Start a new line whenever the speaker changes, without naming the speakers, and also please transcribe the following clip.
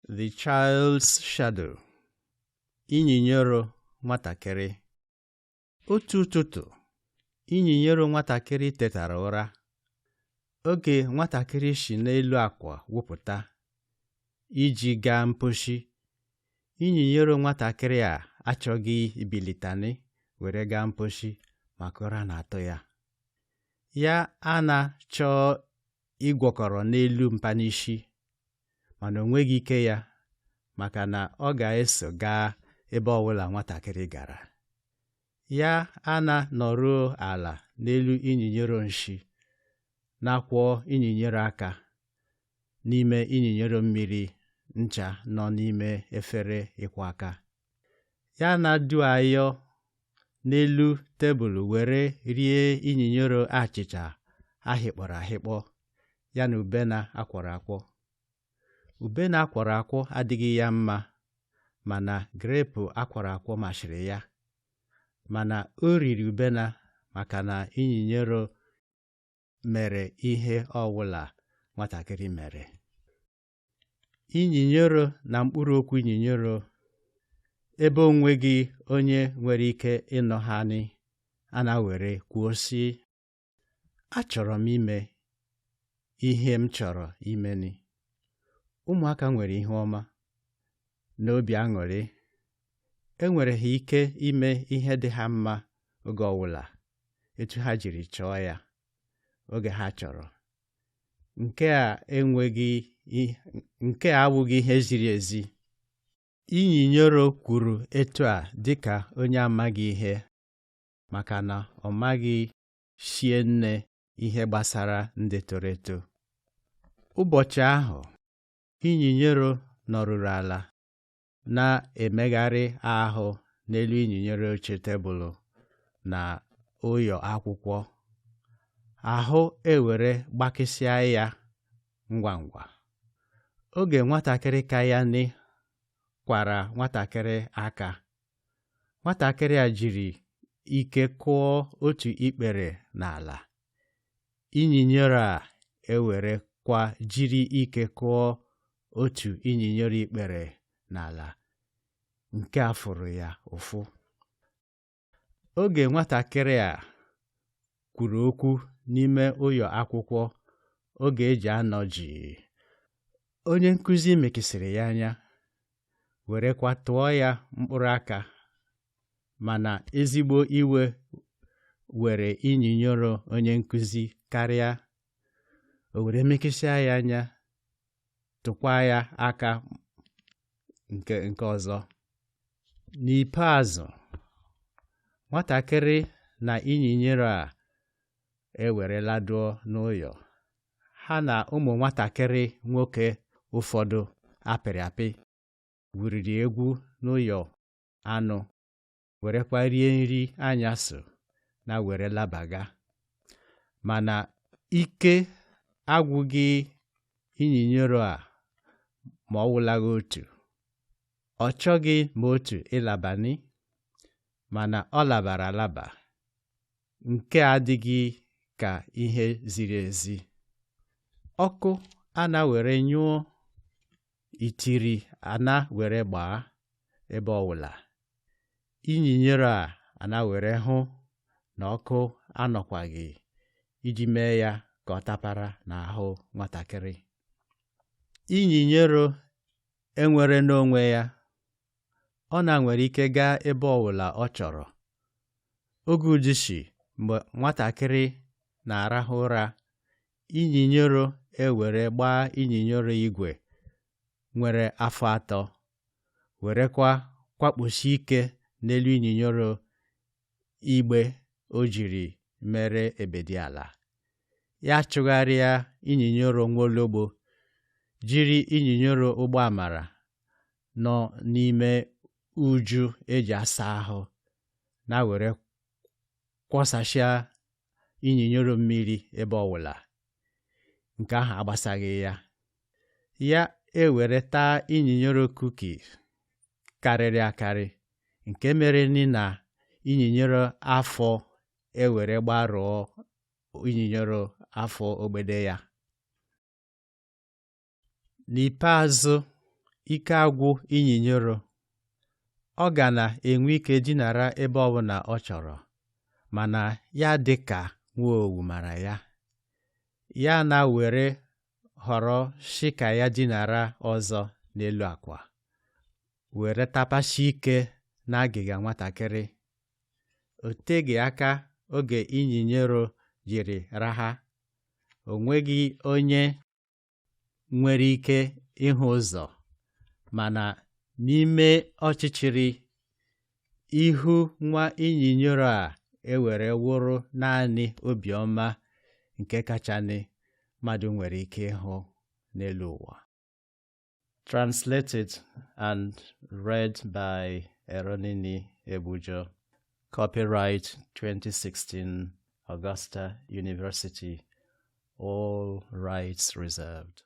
The Child's Shadow. Inyinyoro nwatakịrị. Otu ụtụtụ, inyinyoro nwatakịrị tetara ụra. Oge nwatakịrị si n'elu akwa wụpụta iji gaa mposhi. Inyinyoro nwatakịrị a achọghị ibilitani were gaa mposhi maka ụra na-atụ ya. Ya na-achọ ịgwọkọrọ n'elu mpanishi, mana o nweghị ike ya maka na ọ ga-eso gaa ebe ọbụla nwatakịrị gara. Ya nọruo ala n'elu inyinyoro nshi, na-akwọ inyinyoro aka n'ime inyinyoro mmiri ncha nọ n'ime efere ịkwọ aka. Ya na-adụ ayọ n'elu tebụl were rie inyinyoro achịcha ahịkpọrọ ahịkpọ ya na ubena akwọrọ akwọ. Ubena akwọrọ akwọ adịghị ya mma, mana grepu akwọrọ akwọ masịrị ya. Mana o riri ubena maka na inyinyoro mere ihe ọbụla nwatakịrị mere. Inyinyoro na mkpụrụ okwu inyinyoro, ebe onweghị onye nwere ike ịnọ ha ni, a na-were kwuo sị, achọrọ m ime ihe m chọrọ imeni. Ụmụaka nwere ihe ọma na obi aṅụrị. Enwere ha ike ime ihe dị ha mma oge ọbụla etu ha jiri chọọ ya oge ha chọrọ. Nke a abụghị ihe ziri ezi. Inyinyoro kwuru etu a dịka onye amaghị ihe, maka na ọ maghị shie nne ihe gbasara ndị toro eto. Ụbọchị ahụ, inyinyoro nọrụrụ ala na-emegharị ahụ n'elu inyinyoro oche tebụl na ụyọ akwụkwọ. Ahụ ewere gbakịsịa ya ngwa ngwa. Oge nwatakịrị ka ya ni kwara nwatakịrị aka. Nwatakịrị a jiri ike kụọ otu ikpere n'ala. Inyinyoro a ewere kwa jiri ike kụọ otu inyinyoro ikpere n'ala. Nke a fụrụ ya ụfụ. Oge nwatakịrị a kwuru okwu n'ime ụyọ akwụkwọ, oge eji anọ jii, onye nkụzi mekisịrị ya anya, werekwa tụọ ya mkpụrụ aka, mana ezigbo iwe were inyinyoro onye nkụzi karịa. O were mekisịa ya anya, tụkwa ya aka nke ọzọ. N'ikpeazụ, nwatakịrị na inyinyoro a ewerela duo n'ụyọ. Ha na ụmụ nwatakịrị nwoke ụfọdụ apịrị apị gwuriri egwu n'ụyọ anụ, werekwa rie nri anyasị na were labaga. Mana ike agwụghị inyinyoro a ma ọ wụlaghị otu. Ọ chọghị ma otu ịlabani, mana ọ labara alaba. Nke adịghị ka ihe ziri ezi. Ọkụ ana were nyụọ, itiri ana were gbaa ebe ọwụla. Inyinyoro a ana were hụ na ọkụ anọkwaghị iji mee ya ka ọ tapara n'ahụ nwatakịrị. Inyinyoro enwere n'onwe ya. Ọ na-nwere ike gaa ebe ọbụla ọ chọrọ. Oge udushi, mgbe nwatakịrị na-arahụ ụra, inyinyoro ewere gbaa inyinyoro igwe nwere afọ atọ, werekwa kwakposi ike n'elu inyinyoro igbe o jiri mere ebediala. Ya chụgharịa inyinyoro nwologbo, jiri inyinyoro ụgbọ amara nọ n'ime uju eji asa ahụ, na were kwọsasịa inyinyoro mmiri ebe ọwụla. Nke ahụ agbasaghị ya. Ya ewere taa inyinyoro kuki karịrị akarị, nke mere na inyinyoro afọ ewere gbarụọ inyinyoro afọ ogbede ya. N'ikpeazụ, ike agwụ inyinyoro, ọ ga na-enwe ike dinara ebe ọbụla ọ chọrọ, mana ya dị ka nwa owu mara ya. Ya na-were họrọ shika ya dinara ọzọ n'elu akwa, were tapashi ike n'agịga nwatakịrị. O teghị aka oge inyinyero jiri raha. O nweghị onye nwere ike ịhụ ụzọ, mana n'ime ọchịchịrị, ihu nwa inyinyero a ewere wụrụ naanị obiọma nke kachanị mmadụ nwere ike ịhụ n'elu ụwa. Translated and read by Eronini Ebujo. Copyright 2016, Augusta University. All rights reserved.